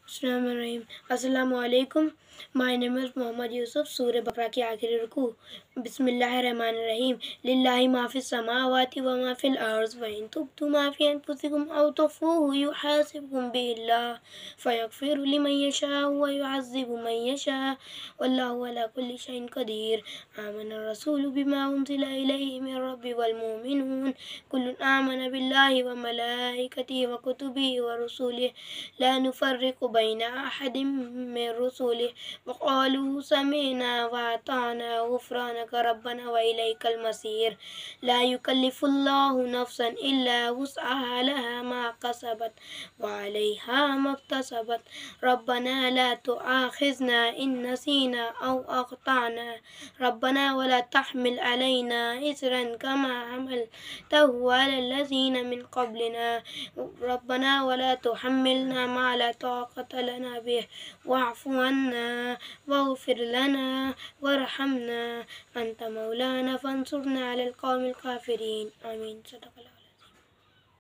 अस्सलामुअलैकुम। My name is Mohammad Yusuf. सूरह बकरा की आखिरी रुकू। बिस्मिल्लाहिर्रहमानिर्रहीम। लिल्लाहि मा फिस समावाति व मा फिल अर्ज़ व इन तुब्दू मा फी अनफुसिकुम औ तुख़्फ़ूहु युहासिबकुम बिहिल्लाह फ़यग़फ़िरु लिमन यशाअ व युअज़्ज़िबु मन यशाअ वल्लाहु अला कुल्लि शैइन क़दीर। आमनर रसूलु बिमा उन्ज़िला इलैहि मिर रब्बिहि वल मुमिनून कुल्लुन आमन बिल्लाहि व मलाइकतिहि व कुतुबिहि व रुसुलिहि ला नुफ़र्रिक़ु बैना अहदिम मिर रुसुलिहि व क़ालू समिअना व अताअना ग़ुफ़्रानक रब्बना व इलैकल मसीर। ला युकल्लिफ़ुल्लाहु नफ़्सन इल्ला वुस्अहा लहा मा कसबत व अलैहा मक्तसबत। रब्बना ला तुआख़िज़ना इन नसीना औ अख़्तअना रब्बना व ला तहमिल अलैना इस्रन कमा हमलतहु अलल्लज़ीना मिन क़ब्लिना रब्बना व ला तुहम्मिलना मा ला ताक़त लना बिहि वअफ़ु अन्ना वग़फ़िर लना वरहमना अंत मौलाना फ़ंसुरना अलल क़ौमिल काफ़िरीन। आमीन। सदक़ल्लाहु।